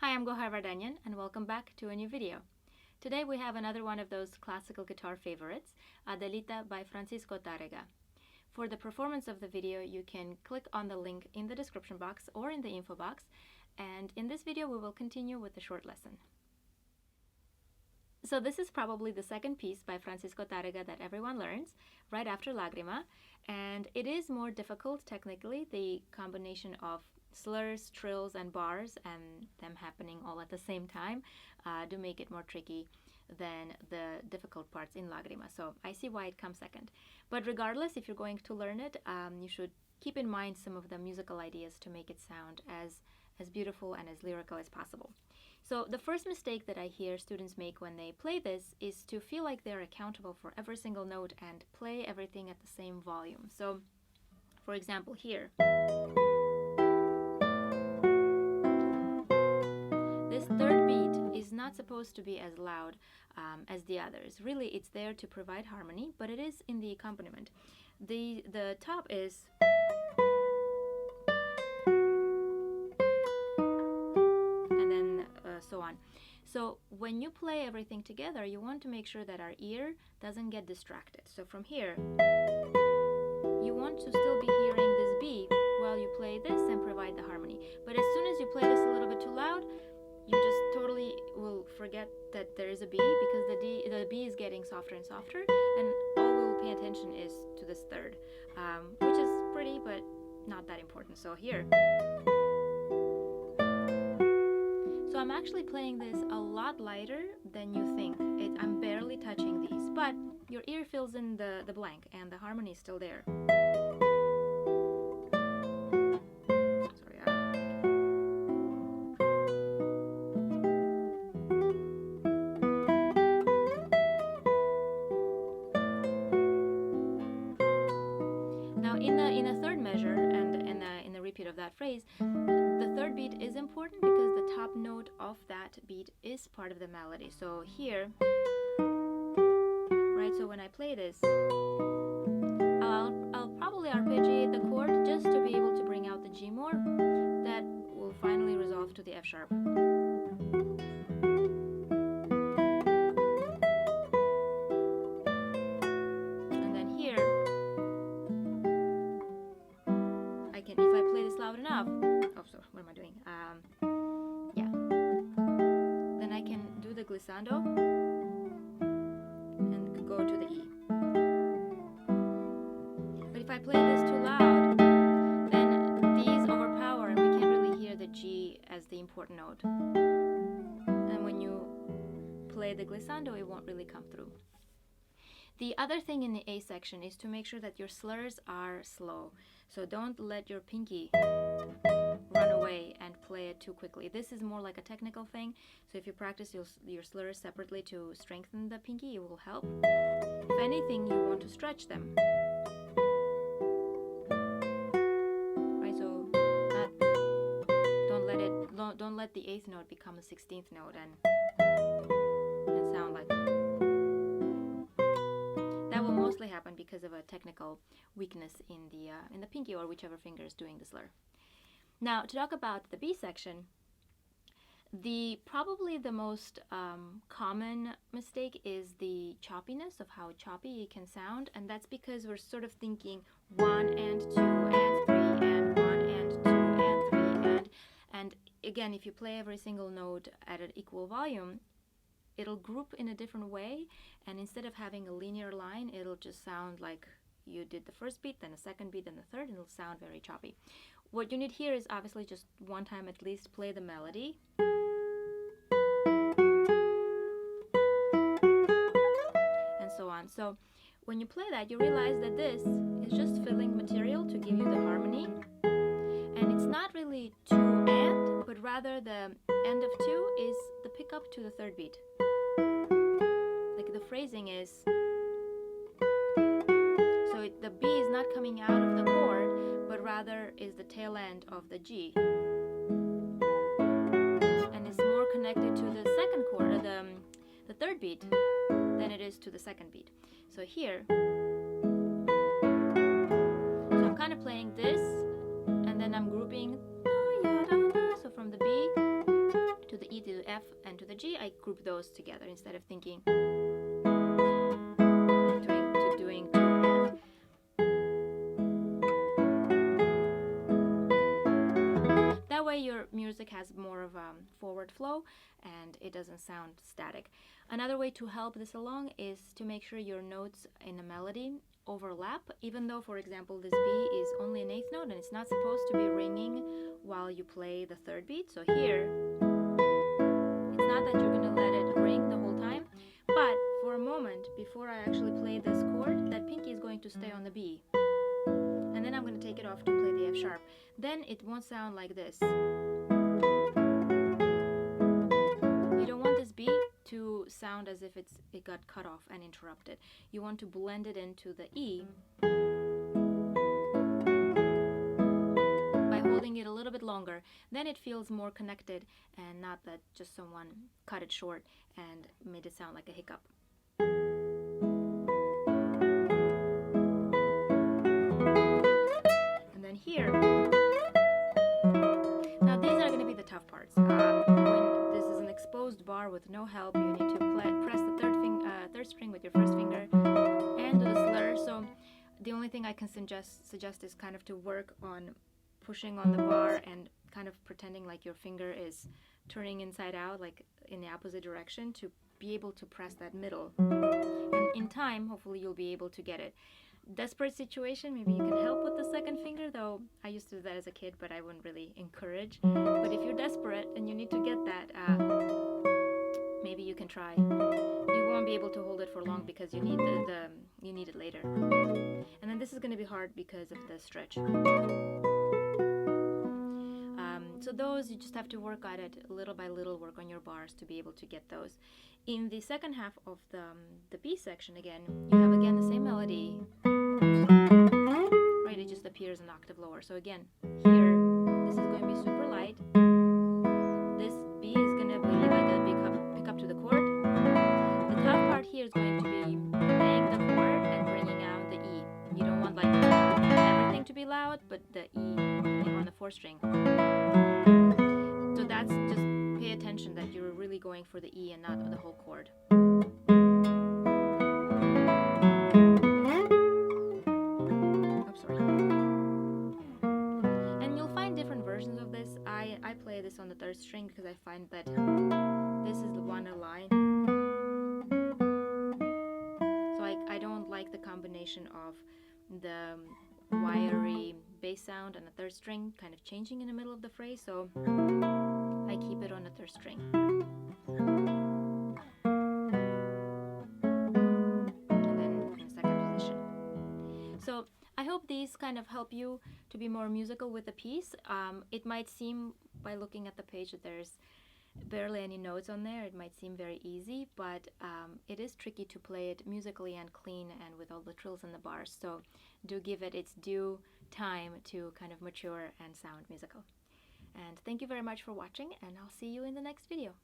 Hi, I'm Gohar Vardanyan and welcome back to a new video. Today we have another one of those classical guitar favorites, Adelita by Francisco Tárrega. For the performance of the video, you can click on the link in the description box or in the info box, and in this video we will continue with the short lesson. So this is probably the second piece by Francisco Tárrega that everyone learns, right after Lágrima, and it is more difficult technically. The combination of slurs, trills, and bars, and them happening all at the same time, do make it more tricky than the difficult parts in Lágrima. So I see why it comes second. But regardless, if you're going to learn it, you should keep in mind some of the musical ideas to make it sound as beautiful and as lyrical as possible. So the first mistake that I hear students make when they play this is to feel like they're accountable for every single note and play everything at the same volume. So, for example, here, this third beat is not supposed to be as loud as the others. Really, it's there to provide harmony, but it is in the accompaniment. The top is, and then so on. So when you play everything together, you want to make sure that our ear doesn't get distracted. So from here, you want to still be hearing this beat while you play this and provide the harmony. But as soon as you play this a little bit too loud, you just totally will forget that there is a B, because the B is getting softer and softer, and all we will pay attention is to this third, which is pretty but not that important. So here, so I'm actually playing this a lot lighter than you think. I'm barely touching these, but your ear fills in the blank and the harmony is still there. In a third measure and in the repeat of that phrase, the third beat is important because the top note of that beat is part of the melody. So here, right, so when I play this, I'll probably arpeggiate the chord just to be able to bring out the G more. That will finally resolve to the F sharp. Loud enough. Oh, so what am I doing? Yeah. Then I can do the glissando and go to the E. But if I play this too loud, then these overpower and we can't really hear the G as the important note. And when you play the glissando, it won't really come through. The other thing in the A section is to make sure that your slurs are slow. So don't let your pinky run away and play it too quickly. This is more like a technical thing. So if you practice your slurs separately to strengthen the pinky, it will help. If anything, you want to stretch them. Right, so don't let the 8th note become a 16th note and sound like mostly happen because of a technical weakness in the pinky or whichever finger is doing the slur. Now, to talk about the B section, probably the most common mistake is the choppiness of how choppy it can sound, and that's because we're sort of thinking 1 and 2 and 3 and 1 and 2 and 3 and again, if you play every single note at an equal volume, it'll group in a different way, and instead of having a linear line, it'll just sound like you did the first beat, then the second beat, then the third, and it'll sound very choppy. What you need here is obviously just one time at least play the melody. And so on. So when you play that, you realize that this is just filling material to give you the harmony. And it's not really 2 and, but rather the end of 2 is the pickup to the third beat. Like the phrasing is, so the B is not coming out of the chord, but rather is the tail end of the G. And it's more connected to the second chord, or the third beat, than it is to the second beat. So here, so I'm kind of playing this, and then I'm grouping, so from the B to those together instead of thinking doing two and. That way your music has more of a forward flow and it doesn't sound static. Another way to help this along is to make sure your notes in a melody overlap, even though, for example, this B is only an eighth note and it's not supposed to be ringing while you play the third beat. So here, it's not that you're going to let it ring the whole time, but for a moment before I actually play this chord, that pinky is going to stay on the B. And then I'm going to take it off to play the F sharp. Then it won't sound like this. You don't want this B to sound as if it got cut off and interrupted. You want to blend it into the E by holding it a little bit longer. Then it feels more connected and not that just someone cut it short and made it sound like a hiccup. And then here, now these are going to be the tough parts. When this is an exposed bar with no help, you need to press the third string with your first finger and do the slur. So the only thing I can suggest is kind of to work on pushing on the bar and kind of pretending like your finger is turning inside out, like in the opposite direction, to be able to press that middle. And in time, hopefully you'll be able to get it. Desperate situation, maybe you can help with the second finger, though I used to do that as a kid, but I wouldn't really encourage. But if you're desperate and you need to get that, maybe you can try. You won't be able to hold it for long because you need you need it later. And then this is going to be hard because of the stretch. So those, you just have to work at it little by little, work on your bars to be able to get those. In the second half of the B section, again, you have again the same melody, right? It just appears an octave lower. So again, here, this is going to be super light. This B is going to be like a big pick up to the chord. The tough part here is going to be playing the chord and bringing out the E. You don't want like everything to be loud, but the E on the fourth string. So that's just pay attention that you're really going for the E and not the whole chord. I'm sorry. And you'll find different versions of this. I play this on the third string because I find that this is the one line. So I don't like the combination of the wiry bass sound and the third string kind of changing in the middle of the phrase, so I keep it on the third string. And then in second position. So I hope these kind of help you to be more musical with the piece. It might seem, by looking at the page, that there's barely any notes on there. It might seem very easy, but it is tricky to play it musically and clean and with all the trills and the bars. So do give it its due time to kind of mature and sound musical. And thank you very much for watching, and I'll see you in the next video.